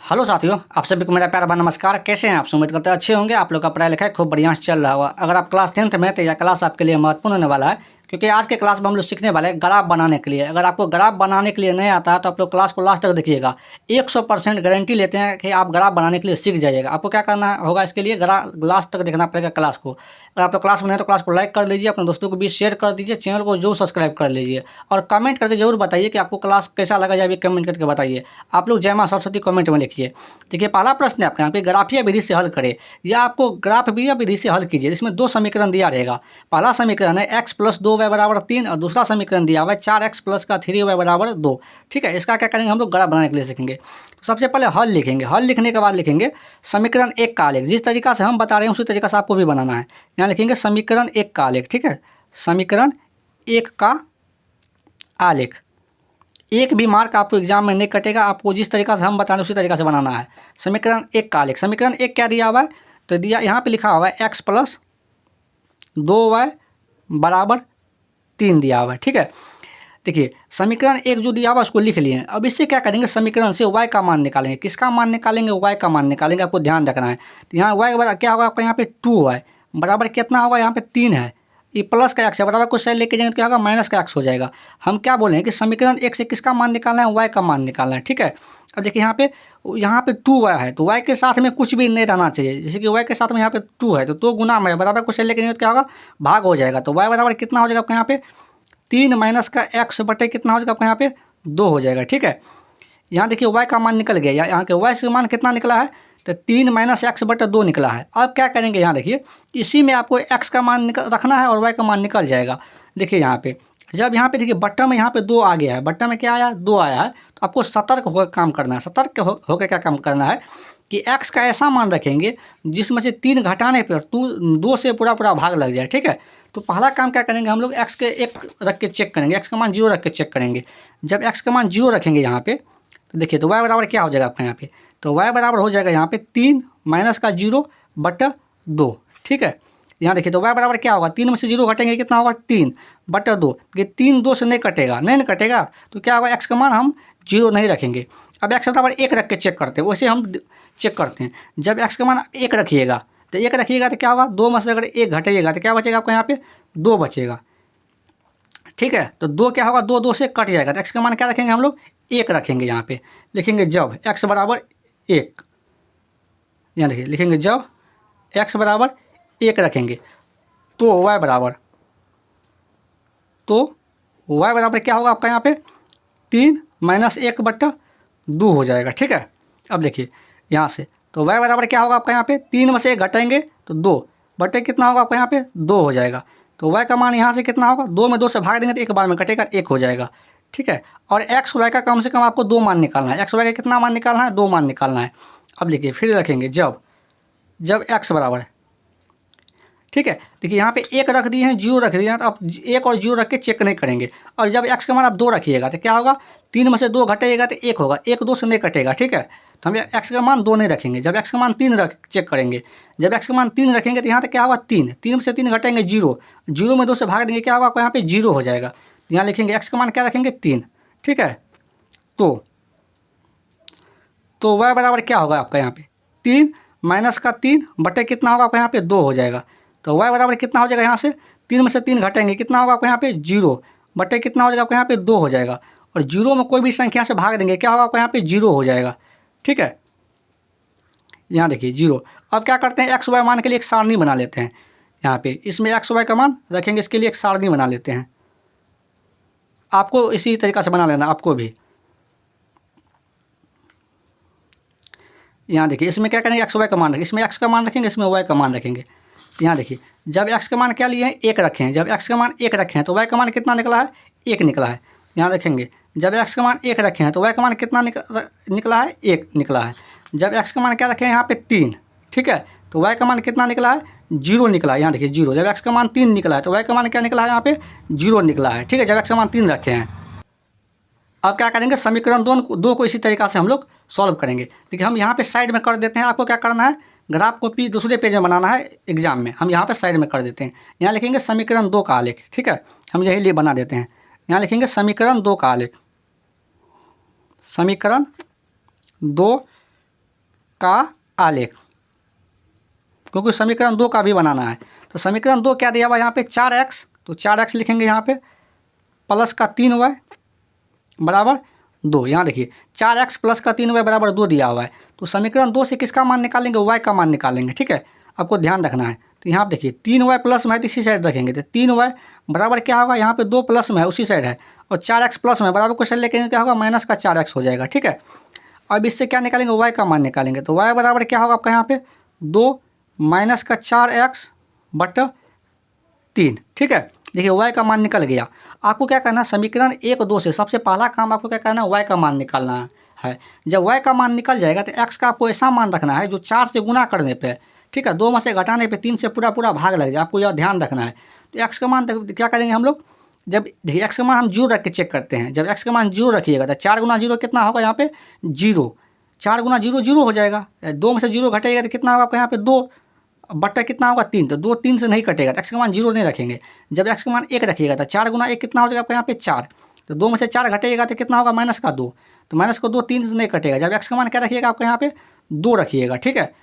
Hello साथियों, आप सभी को मेरा प्यारा भरा नमस्कार। कैसे हैं आप? उम्मीद करते हैं अच्छे होंगे। आप लोग का पढ़ाई लिखाई खूब बढ़िया से चल रहा होगा। अगर आप क्लास 10th में तो यह क्लास आपके लिए महत्वपूर्ण होने वाला है, क्योंकि आज के क्लास में हम लोग सीखने वाले हैं ग्राफ बनाने के लिए। अगर आपको ग्राफ बनाने के लिए नहीं आता है तो आप लोग क्लास को लास्ट तक देखिएगा। 100% गारंटी लेते हैं कि आप ग्राफ बनाने के लिए सीख जाइएगा। आपको क्या करना होगा, इसके लिए लास्ट तक देखना पड़ेगा क्लास को। अगर आप लोग क्लास में नहीं तो क्लास को लाइक कर लीजिए, अपने दोस्तों को भी शेयर कर दीजिए, चैनल को जरूर सब्सक्राइब कर लीजिए और कमेंट करके जरूर बताइए कि आपको क्लास कैसा लगा। या भी कमेंट करके बताइए। आप लोग जय मां सरस्वती कमेंट में लिखिए। देखिए, पहला प्रश्न है आपके यहाँ पे, ग्राफीय विधि से हल करें, या आपको ग्राफीय विधि से हल कीजिए। इसमें दो समीकरण दिया रहेगा। पहला समीकरण है x + 2y = 3 और दूसरा समीकरण दिया हुआ है 4x + 3y = 2। ठीक है, इसका क्या करेंगे हम लोग ग्राफ बनाने के लिए सीखेंगे। तो सबसे पहले हल लिखेंगे। हल लिखने के बाद लिखेंगे समीकरण 1 का आलेख। जिस तरीका से हम बता रहे हैं उसी तरीका से आपको भी बनाना है। यहाँ लिखेंगे समीकरण 1 का आलेख। ठीक है, समीकरण 1 का आलेख। एक भी मार्क आपको एग्जाम में नहीं कटेगा। आपको जिस तरीका से हम बता रहे हैं उसी तरीका से बनाना है। समीकरण 1 का आलेख। समीकरण 1 क्या दिया हुआ है, तो दिया यहाँ पे लिखा हुआ है x + 2y = 3 दिया हुआ है। ठीक है, देखिए समीकरण 1 जो दिया हुआ उसको लिख लिए। अब इससे क्या करेंगे, समीकरण से y का मान निकालेंगे। किसका मान निकालेंगे? y का मान निकालेंगे। आपको ध्यान रखना है। तो यहाँ y क्या होगा आपका, यहाँ पे 2y बराबर कितना होगा, यहाँ पे 3 है। ये प्लस का x है, बराबर कुछ साइड लेके जाएंगे तो क्या होगा, माइनस का x हो जाएगा। हम क्या बोलें कि समीकरण 1 से किसका मान निकालना है, y का मान निकालना है। ठीक है, अब देखिए यहाँ पे 2y है, तो y के साथ में कुछ भी नहीं रहना चाहिए। जैसे कि y के साथ में यहाँ पे 2 है तो 2 गुना में बराबर कुछ साइड लेके जाएंगे तो क्या होगा, भाग हो जाएगा। तो y बराबर कितना हो जाएगा आपका यहाँ पे 3 माइनस का x बटे कितना हो जाएगा आपका यहाँ पे 2 हो जाएगा। ठीक है, यहाँ देखिए y का मान निकल गया। यहाँ के y से मान कितना निकला है, तो 3 माइनस x बटे 2 निकला है। अब क्या करेंगे, यहाँ देखिए इसी में आपको x का मान रखना है और y का मान निकल जाएगा। देखिए यहाँ पे जब यहाँ पे देखिए बट्टा में यहाँ पे 2 आ गया है, बट्टा में क्या आया, 2 आया है, तो आपको सतर्क होकर काम करना है। सतर्क होकर क्या काम करना है कि x का ऐसा मान रखेंगे जिसमें से 3 घटाने पर 2 से पूरा भाग लग जाए। ठीक है, तो पहला काम क्या करेंगे हम लोग, x के 1 रख के चेक करेंगे, x का मान 0 रख के चेक करेंगे। जब x का मान 0 रखेंगे यहाँ पे, तो देखिए तो y बराबर क्या हो जाएगा आपका यहाँ पे, तो y बराबर हो जाएगा यहाँ पे 3 माइनस का 0 बटा 2। ठीक है, यहाँ देखिए तो y बराबर क्या होगा, 3 में से 0 घटेंगे कितना होगा, 3 बटा 2। ये 3 2 से नहीं कटेगा, नहीं कटेगा तो क्या होगा, x का मान हम 0 नहीं रखेंगे। अब x बराबर 1 रख के चेक करते हैं, वैसे हम चेक करते हैं। जब x का मान 1 रखिएगा तो 1 रखिएगा तो क्या होगा, 2 में से अगर 1 घटेगा तो क्या बचेगा आपको यहाँ पे 2 बचेगा। ठीक है, तो 2 क्या होगा, 2 2 से कट जाएगा। तो x का मान क्या रखेंगे हम लोग, 1 रखेंगे। यहाँ पे लिखेंगे जब x बराबर 1, यहाँ देखिए लिखेंगे जब x बराबर 1 रखेंगे तो y बराबर क्या होगा आपका यहाँ पे 3 माइनस 1 बटा 2 हो जाएगा। ठीक है, अब देखिए यहाँ से तो y बराबर क्या होगा आपका यहाँ पे 3 में से 1 घटाएंगे तो 2 बटे कितना होगा आपका यहाँ पे 2 हो जाएगा। तो y का मान यहाँ से कितना होगा, 2 में 2 से भाग देंगे तो एक बार में कटेगा, 1 हो जाएगा। ठीक है, और x y का कम से कम आपको 2 मान निकालना है। x y का कितना मान निकालना है, 2 मान निकालना है। अब देखिए फिर रखेंगे जब x बराबर है। ठीक है, देखिए यहाँ पे 1 रख दिए हैं, 0 रख दिए हैं, तो आप 1 और 0 रख के चेक नहीं करेंगे। और जब x का मान आप 2 रखिएगा तो क्या होगा, 3 में से 2 घटेगा तो 1 होगा, 1 2 से नहीं कटेगा। ठीक है, तो हम x का मान 2 नहीं रखेंगे। जब x का मान 3 चेक करेंगे, जब x का मान 3 रखेंगे तो यहाँ तक क्या होगा 3 में से 3 घटेंगे 0, 0 में 2 से भाग देंगे क्या होगा आपको यहाँ पे 0 हो जाएगा। यहाँ लिखेंगे x का मान क्या रखेंगे 3। ठीक है, तो y बराबर क्या होगा आपका यहाँ पे 3 माइनस का 3 बटे कितना होगा आपका यहाँ पे 2 हो जाएगा। तो y बराबर कितना हो जाएगा, यहाँ से 3 में से 3 घटेंगे कितना होगा आपको यहाँ पे 0 बटे कितना हो जाएगा आपको यहाँ पे 2 हो जाएगा। और 0 में कोई भी संख्या से भाग देंगे क्या होगा आपको यहाँ पे 0 हो जाएगा। ठीक है, यहाँ देखिए 0। अब क्या करते हैं, x y मान के लिए एक सारणी बना लेते हैं। यहाँ पे इसमें x y का मान रखेंगे, इसके लिए एक सारणी बना लेते हैं। आपको इसी तरीका से बना लेना, आपको भी। यहाँ देखिए इसमें क्या करेंगे, x y का मान रखेंगे, इसमें x का मान रखेंगे, इसमें y का मान रखेंगे। यहाँ देखिए जब x का मान क्या लिए हैं, 1 रखे हैं। जब x का मान 1 रखे हैं तो y का मान कितना निकला है, 1 निकला है। यहाँ देखेंगे जब x का मान 1 रखे हैं तो y का मान कितना निकला है, 1 निकला है। जब x का मान क्या रखे हैं यहाँ पे 3, ठीक है, तो y का मान कितना निकला है, 0 निकला है। यहाँ देखिए 0, जब x का मान 3 निकला है तो y का मान क्या निकला है, यहाँ पे 0 निकला है। ठीक है, जब x का मान 3 रखे हैं। अब क्या करेंगे, समीकरण 2 को इसी तरीका से हम लोग सॉल्व करेंगे। देखिए हम यहाँ पे साइड में कर देते हैं। आपको क्या करना है, ग्राफ को दूसरे पेज में बनाना है एग्जाम में, हम यहाँ पे साइड में कर देते हैं। यहाँ लिखेंगे समीकरण 2 का आलेख। ठीक है, हम यही लिए बना देते हैं। यहाँ लिखेंगे समीकरण 2 का आलेख। समीकरण 2 का आलेख, क्योंकि समीकरण 2 का भी बनाना है। तो समीकरण 2 क्या दिया हुआ है यहाँ पे 4x, तो 4x लिखेंगे यहाँ पे प्लस का 3y बराबर 2। यहाँ देखिए 4x प्लस का 3y बराबर 2 दिया हुआ है। तो समीकरण 2 से किसका मान निकालेंगे, y का मान निकालेंगे। ठीक है, आपको ध्यान रखना है। तो यहाँ देखिए 3y प्लस में है तो इसी साइड रखेंगे, तो 3y बराबर क्या होगा, यहाँ पे 2 प्लस में है उसी साइड है, और 4x प्लस में बराबर क्वेश्चन लेके क्या होगा, माइनस का 4x हो जाएगा। ठीक है, अब इससे क्या निकालेंगे, y का मान निकालेंगे। तो y बराबर क्या होगा आपका यहाँ पे 2 माइनस का 4x बटा 3। ठीक है, देखिए y का मान निकल गया। आपको क्या करना है, समीकरण 1 2 से सबसे पहला काम आपको क्या करना है, y का मान निकालना है। जब y का मान निकल जाएगा तो x का आपको ऐसा मान रखना है जो 4 से गुना करने पे, ठीक है, 2 में से घटाने पे 3 से पूरा पूरा भाग लग जाए, आपको यह ध्यान रखना है। तो x का मान क्या करेंगे हम लोग, जब देखिए x का मान हम 0 रख के चेक करते हैं। जब x का मान 0 रखिएगा तो 4 गुना 0 कितना होगा, यहाँ पे 0, 4 गुना 0 0 हो जाएगा। 2 में से 0 घटेगा तो कितना होगा आपका यहाँ पे 2 बट्टा कितना होगा 3, तो 2 3 से नहीं कटेगा, तो x का मान 0 नहीं रखेंगे। जब x का मान 1 रखिएगा तो 4 गुना 1 कितना हो जाएगा आपका यहाँ पे 4, तो 2 में से 4 घटेगा तो कितना होगा माइनस का 2, तो माइनस का 2 3 से नहीं कटेगा। जब x का मान क्या रखिएगा आपका यहाँ पे 2 रखिएगा। ठीक है,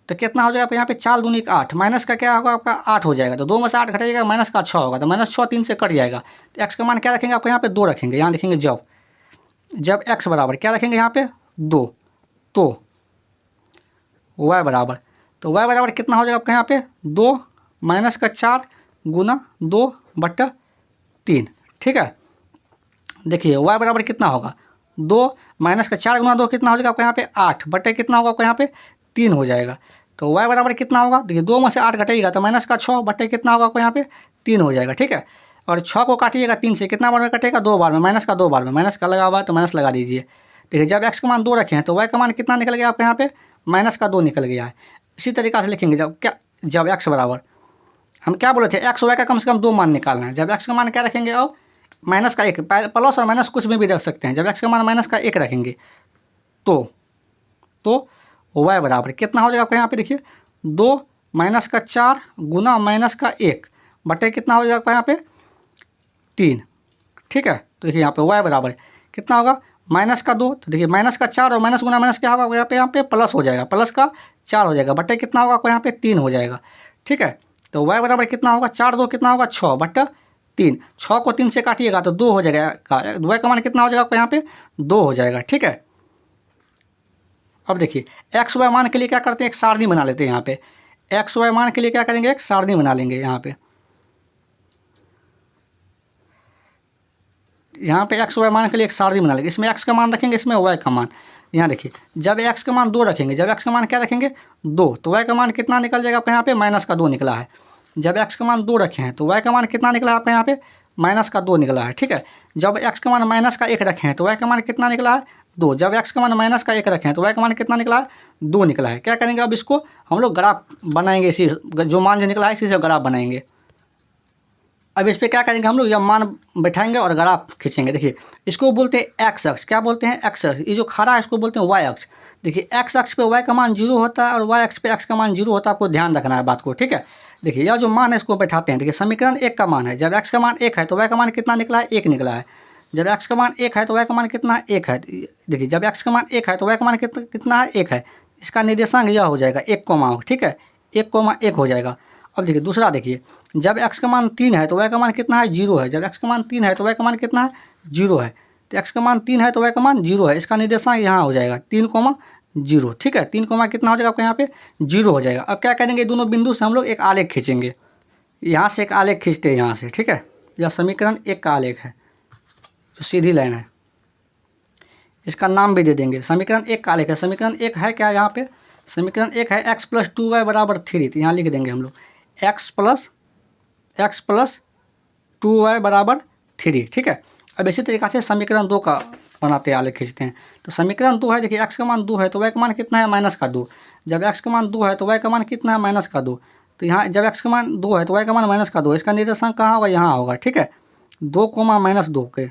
तो कितना हो जाएगा आपका यहाँ पे 4 दूनी 8, माइनस का क्या होगा आपका 8 हो जाएगा, तो 2 में से 8 घटेगा माइनस का 6 होगा, तो माइनस 6 3 से कट जाएगा। तो x का मान क्या रखेंगे आपका यहाँ पे 2 रखेंगे। यहाँ लिखेंगे जब x बराबर क्या रखेंगे यहाँ पे 2, तो y बराबर, तो y बराबर कितना हो जाएगा आपका यहाँ पे 2 माइनस का 4 गुना 2 बट्टा 3। ठीक है, देखिए y बराबर कितना होगा 2 माइनस का 4 गुना 2 कितना हो जाएगा आपका यहाँ पे 8 बट्टे कितना होगा आपका यहाँ पे 3 हो जाएगा। तो y बराबर कितना होगा, देखिए 2 में से 8 घटेगा तो माइनस का 6 बट्टे कितना होगा आपका यहाँ पे 3 हो जाएगा। ठीक है, और 6 को काटिएगा 3 से, कितना बार में कटेगा 2 बार में, माइनस का 2 बार में, माइनस का लगा हुआ है तो माइनस लगा दीजिए। देखिए जब x का मान 2 रखे हैं तो y का मान कितना निकल गया आपका यहाँ पे माइनस का 2 निकल गया है। इसी तरीक़ा से लिखेंगे जब x बराबर, हम क्या बोले थे x y का कम से कम 2 मान निकालना है। जब x का मान क्या रखेंगे और माइनस का 1, प्लस और माइनस कुछ में भी रख सकते हैं। जब x का मान माइनस का 1 रखेंगे तो y बराबर कितना हो जाएगा आपका यहाँ पे देखिए 2 माइनस का 4 गुना माइनस का 1 बटे कितना हो जाएगा आपका यहाँ पे 3। ठीक है, तो देखिए यहाँ पे y बराबर कितना होगा माइनस का 2, तो देखिए माइनस का 4 और माइनस गुना माइनस क्या होगा यहाँ पे प्लस हो जाएगा, प्लस का 4 हो जाएगा बटे कितना होगा आपको यहाँ पे 3 हो जाएगा। ठीक है, तो y बराबर कितना होगा 4 2 कितना होगा 6 बट्टा 3, 6 को 3 से काटिएगा तो 2 हो जाएगा, y का मान कितना हो जाएगा आपको यहाँ पे 2 हो जाएगा। ठीक है, अब देखिए एक्स वाई मान के लिए क्या करते हैं, एक सारणी बना लेते हैं। यहाँ पे एक्स वाई मान के लिए क्या करेंगे, एक सारणी बना लेंगे। यहाँ पे एक्स वाई मान के लिए एक सारणी बना लेंगे। इसमें एक्स का मान रखेंगे, इसमें वाई का मान। यहाँ देखिए जब एक्स का मान 2 रखेंगे, जब एक्स का मान क्या रखेंगे 2, तो वाई का मान कितना निकल जाएगा आपका यहाँ पे माइनस का 2 निकला है। जब एक्स का मान 2 रखे हैं तो वाई का मान कितना निकला है आपका यहाँ पे माइनस का 2 निकला है। ठीक है, जब एक्स का मान माइनस का 1 रखे हैं तो वाई का मान कितना निकला है 2, जब एक्स का मान माइनस का 1 रखे हैं तो वाई का मान कितना निकला है 2 निकला है। क्या करेंगे अब इसको हम लोग ग्राफ बनाएंगे, इसी जो मान जो निकला है इसी से ग्राफ बनाएंगे। अब इस पर क्या करेंगे हम लोग, यह मान बैठाएंगे और ग्राफ खींचेंगे। देखिए इसको बोलते हैं एक्स अक्ष, क्या बोलते हैं एक्स अक्ष। ये जो खड़ा है इसको बोलते हैं वाई अक्ष। देखिए एक्स अक्ष पे वाई का मान 0 होता है और वाई अक्ष पे एक्स का मान 0 होता है, आपको ध्यान रखना है बात को। ठीक है, देखिए यह जो मान है इसको बैठाते हैं। देखिए समीकरण 1 का मान है, जब एक्स का मान 1 है तो वाई का मान कितना निकला है 1 निकला है। जब एक्स का मान 1 है तो वाई का मान कितना है 1 है। देखिए जब एक्स का मान 1 है तो वाई का मान कितना है 1 है। इसका निर्देशांक यह हो जाएगा 1, ठीक है 1, 1 हो जाएगा। अब देखिए दूसरा, देखिए जब एक्स का मान 3 है तो वाई का मान कितना है 0 है। जब एक्स का मान 3 है तो वाई का मान कितना है 0 है। तो एक्स का मान 3 है तो वाई का मान 0 है। इसका निर्देशांक यहाँ हो जाएगा 3, 0। ठीक है, 3, कितना हो जाएगा आपको यहाँ पे 0 हो जाएगा। अब क्या करेंगे, दोनों बिंदु से हम लोग एक आलेख खींचेंगे। यहाँ से एक आलेख खींचते हैं यहाँ से। ठीक है, यह समीकरण 1 का आलेख है जो सीधी लाइन है, इसका नाम भी दे देंगे। समीकरण 1 का आलेख है। समीकरण 1 है क्या, यहाँ पे समीकरण 1 है x + 2y = 3। तो यहाँ लिख देंगे हम लोग x + 2y = 3। ठीक है, अब इसी तरीक़ा से समीकरण 2 का बनाते हैं, आलेख खींचते हैं। तो समीकरण 2 है, देखिए x का मान 2 है तो y का मान कितना है -2। जब x का मान 2 है तो y का मान कितना है -2। तो यहाँ जब x का मान 2 है तो y का मान -2। इसका निर्देशांक कहाँ होगा, यहाँ होगा। ठीक है, 2, -2 के।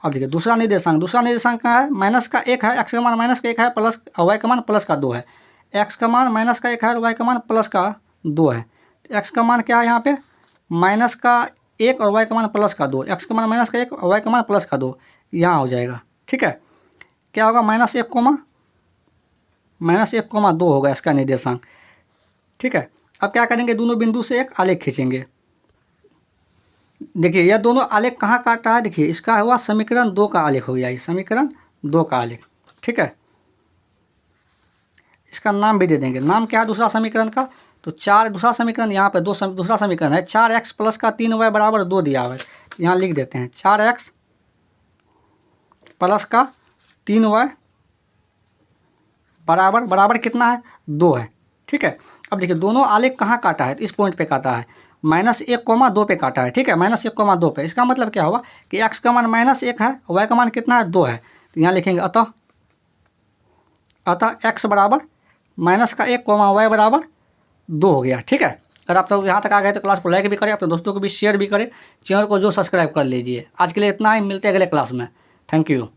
अब देखिए दूसरा निर्देशांक कहाँ है, -1 है, x का मान -1 है प्लस y का मान +2 है। x का मान -1 है और y का मान +2 है। तो x का मान क्या है यहाँ पे -1 और y का मान +2। x का मान -1 और y का मान +2 यहाँ हो जाएगा। ठीक है, क्या होगा -1, -1,2 होगा इसका निर्देशांक। ठीक है, अब क्या करेंगे, दोनों बिंदु से एक आलेख खींचेंगे। देखिए यह दोनों आलेख कहाँ काटा है, देखिए इसका हुआ समीकरण 2 का आलेख हो गया, ये समीकरण 2 का आलेख। ठीक है, इसका नाम भी दे देंगे, नाम क्या है दूसरा समीकरण का, तो 4 दूसरा समीकरण यहाँ पे दूसरा समीकरण है 4x प्लस का 3y बराबर 2 दिया हुआ है। यहाँ लिख देते हैं 4x प्लस का 3y बराबर कितना है, 2 है। ठीक है, अब देखिए दोनों आलेख कहाँ काटा है, इस पॉइंट पे काटा है, -1,2 पे काटा है। ठीक है, -1,2 पे, इसका मतलब क्या हुआ कि x का मान -1 है, y का मान कितना है, 2 है। तो यहाँ लिखेंगे अतः x बराबर -1, y बराबर 2 हो गया। ठीक है, अगर आप लोग यहाँ तक आ गए तो क्लास को लाइक भी करें, अपने दोस्तों को भी शेयर भी करें, चैनल को जो सब्सक्राइब कर लीजिए। आज के लिए इतना ही, मिलते हैं अगले क्लास में। Thank you.